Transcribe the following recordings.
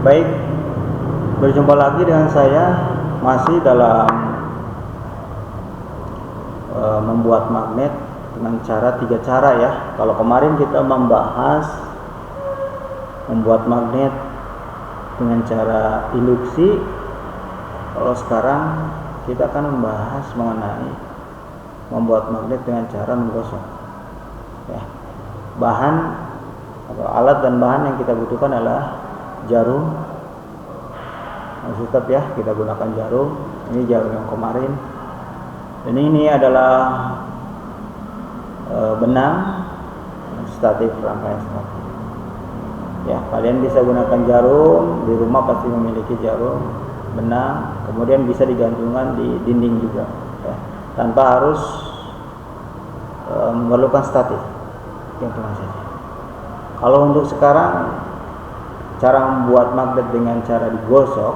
Baik, berjumpa lagi dengan saya masih dalam membuat magnet dengan tiga cara ya. Kalau kemarin kita membahas membuat magnet dengan cara induksi, kalau sekarang kita akan membahas mengenai membuat magnet dengan cara menggosok. Ya. Bahan atau alat dan bahan yang kita butuhkan adalah jarum. Tetap ya, kita gunakan jarum. Ini jarum yang kemarin. Dan ini adalah benang statif, rangkaian statif. Ya, kalian bisa gunakan jarum, di rumah pasti memiliki jarum, benang, kemudian bisa digantungkan di dinding juga, ya, tanpa harus memerlukan statif, gantungan saja. Kalau untuk sekarang, cara membuat magnet dengan cara digosok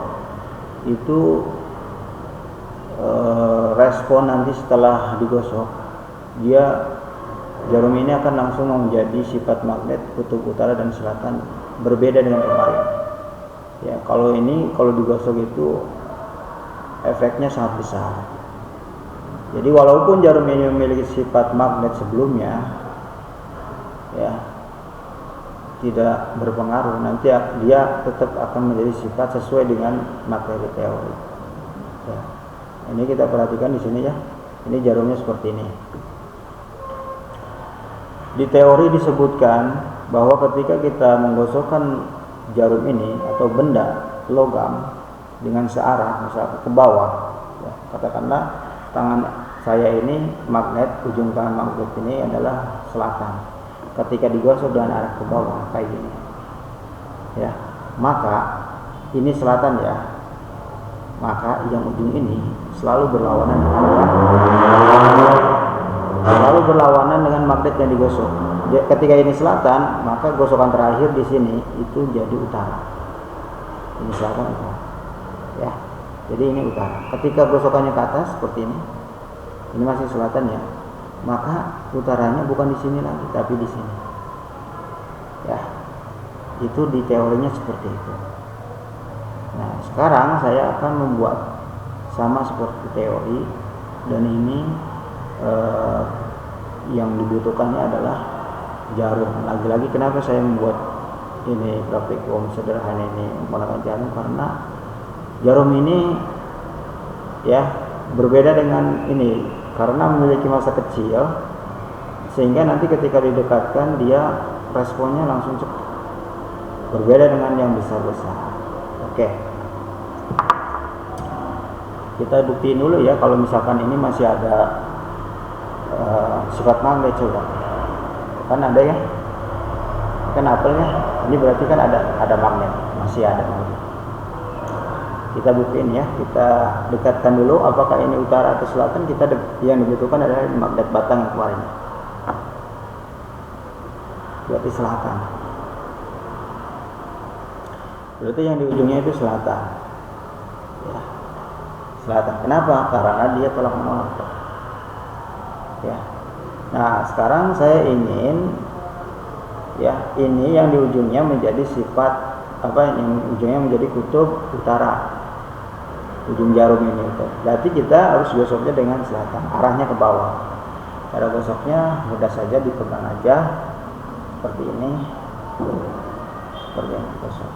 itu respon nanti setelah digosok, jarum ini akan langsung menjadi sifat magnet kutub utara dan selatan, berbeda dengan kemarin. Ya, kalau digosok itu efeknya sangat besar. Jadi walaupun jarum ini memiliki sifat magnet sebelumnya, ya, tidak berpengaruh, nanti dia tetap akan menjadi sifat sesuai dengan materi teori. Ya. Ini kita perhatikan di sini ya. Ini jarumnya seperti ini. Di teori disebutkan bahwa ketika kita menggosokkan jarum ini atau benda logam dengan searah, misalnya ke bawah, ya, katakanlah tangan saya ini magnet, ujung tangan magnet ini adalah selatan. Ketika digosok dengan arah ke bawah kayak gini, ya, maka ini selatan ya, maka yang ujung ini selalu berlawanan dengan magnet yang digosok. Ketika ini selatan, maka gosokan terakhir di sini itu jadi utara. Ini selatan utara, ya. Jadi ini utara. Ketika gosokannya ke atas seperti ini masih selatan ya. Maka utaranya bukan di sini lagi, tapi di sini. Ya, itu di teorinya seperti itu. Nah, sekarang saya akan membuat sama seperti teori, dan ini yang dibutuhkannya adalah jarum. Lagi-lagi kenapa saya membuat ini praktikum sederhana ini menggunakan jarum, karena jarum ini ya berbeda dengan ini. Karena memiliki masa kecil, sehingga nanti ketika didekatkan dia responnya langsung cepat, berbeda dengan yang besar-besar. Oke, kita buktiin dulu ya. Kalau misalkan ini masih ada sifat magnet, coba kan ada ya, kan apelnya ini berarti kan ada magnet, masih ada magnet. Kita buktiin ya, kita dekatkan dulu apakah ini utara atau selatan. Yang dibutuhkan adalah magnet batang yang kemarin, berarti selatan. Berarti yang di ujungnya itu selatan, ya, selatan. Kenapa? Karena dia telah menolak, ya. Nah, sekarang saya ingin ya, ini yang di ujungnya menjadi sifat yang ujungnya menjadi kutub utara, ujung jarum ini. Berarti kita harus gosoknya dengan selatan, arahnya ke bawah. Cara gosoknya mudah saja, dipegang aja seperti ini, seperti ini gosok.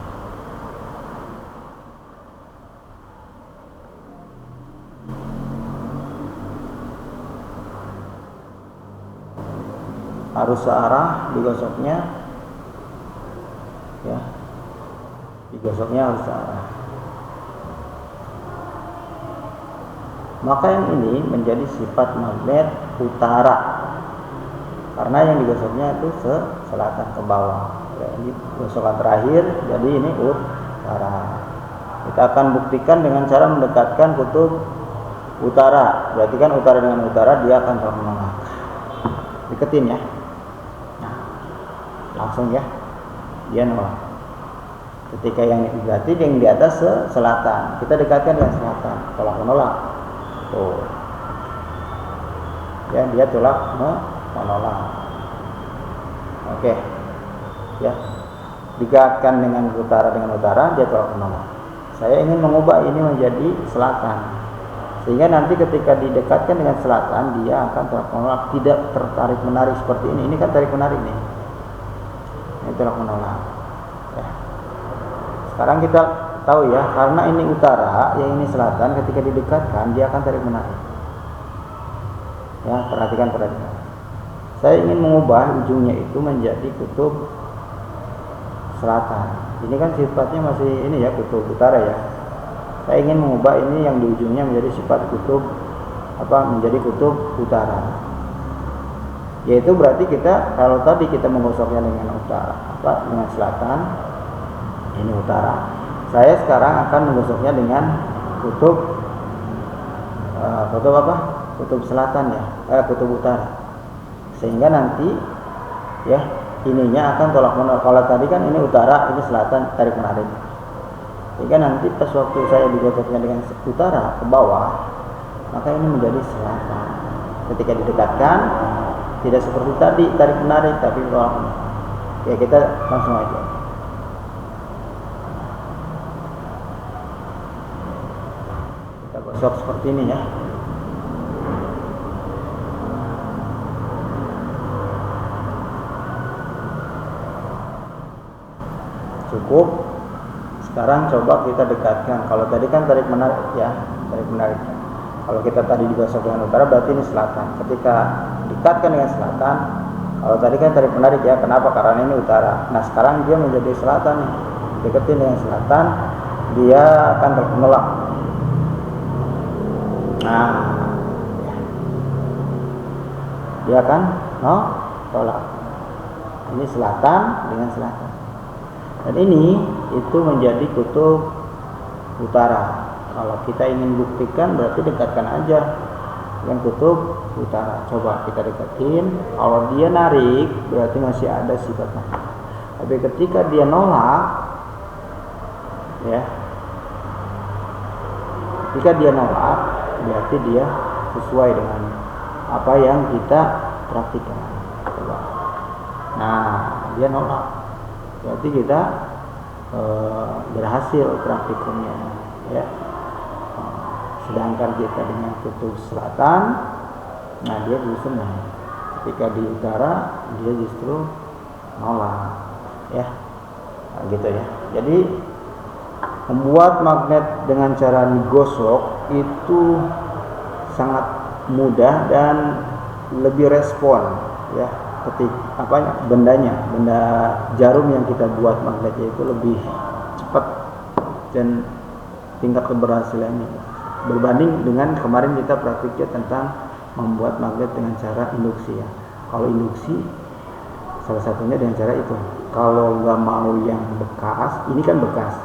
Harus searah digosoknya, ya, digosoknya harus searah. Maka yang ini menjadi sifat magnet utara, karena yang digosoknya itu selatan ke bawah, ya, ini gosokan terakhir, jadi ini utara. Kita akan buktikan dengan cara mendekatkan kutub utara. Berarti kan utara dengan utara dia akan saling menolak. Deketin ya, nah, langsung ya, dia nolak. Ketika yang berarti yang di atas selatan, kita dekatkan dengan selatan, tolak menolak. Tuh, ya, dia tolak menolak. Oke, ya, dikaitkan dengan utara, dia tolak menolak. Saya ingin mengubah ini menjadi selatan, sehingga nanti ketika didekatkan dengan selatan dia akan tolak menolak, tidak tertarik menarik seperti ini. Ini kan tarik menarik nih, ini tolak menolak. Ya. Sekarang kita tahu ya, karena ini utara, yang ini selatan, ketika didekatkan dia akan tarik menarik. Ya, perhatikan. Saya ingin mengubah ujungnya itu menjadi kutub selatan. Ini kan sifatnya masih ini ya, kutub utara ya. Saya ingin mengubah ini yang di ujungnya menjadi sifat kutub menjadi kutub utara. Yaitu berarti kita, kalau tadi kita menggosoknya dengan dengan selatan, ini utara. Saya sekarang akan menggosoknya dengan kutub kutub selatan ya, kutub utara. Sehingga nanti ya ininya akan tolak menolak. Kalau tadi kan ini utara, ini selatan, tarik menarik. Sehingga nanti pas waktu saya digosoknya dengan utara ke bawah, maka ini menjadi selatan. Ketika didekatkan tidak seperti tadi tarik menarik, tapi tolak menolak. Ya, kita langsung aja. Kita gosok seperti ini ya. Cukup. Sekarang coba kita dekatkan. Kalau tadi kan tarik menarik ya, tarik menarik. Kalau kita tadi digosok dengan utara, berarti ini selatan. Ketika dekatkan dengan selatan, kalau tadi kan tarik menarik ya, kenapa? Karena ini utara. Nah sekarang dia menjadi selatan nih. Deketin dengan selatan, dia akan menolak. Nah, dia akan tolak. Ini selatan dengan selatan. Dan ini itu menjadi kutub utara. Kalau kita ingin buktikan berarti dekatkan aja dengan kutub utara. Coba kita dekatin. Kalau dia narik berarti masih ada sifatnya. Tapi ketika dia nolak, ya, ketika dia nolak berarti dia sesuai dengan apa yang kita praktikkan. Coba. Nah, dia nolak. Berarti kita berhasil praktikumnya ya. Sedangkan kita dengan kutub selatan, nah dia justru naik. Ketika di utara dia justru nolak ya. Nah, gitu ya. Jadi membuat magnet dengan cara digosok itu sangat mudah dan lebih respon ya. Benda jarum yang kita buat magnetnya itu lebih cepat dan tingkat keberhasilannya berbanding dengan kemarin kita praktiknya tentang membuat magnet dengan cara induksi ya. Kalau induksi salah satunya dengan cara itu. Kalau nggak mau yang bekas, ini kan bekas,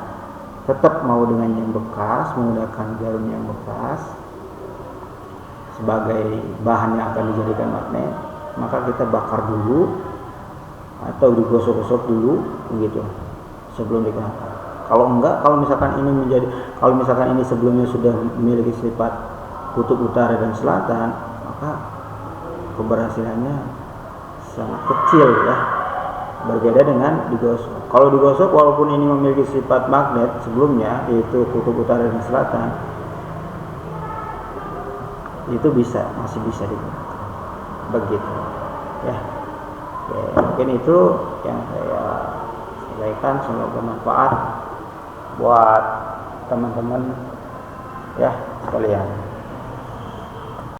tetap mau dengan yang bekas, menggunakan jarum yang bekas sebagai bahan yang akan dijadikan magnet, maka kita bakar dulu atau digosok-gosok dulu begitu sebelum digunakan. Kalau misalkan ini sebelumnya sudah memiliki sifat kutub utara dan selatan, maka keberhasilannya sangat kecil ya. Berbeda dengan digosok. Kalau digosok walaupun ini memiliki sifat magnet sebelumnya yaitu kutub utara dan selatan, itu masih bisa digunakan. Begitu ya. Oke, mungkin itu yang saya sampaikan, semoga bermanfaat buat teman-teman ya sekalian.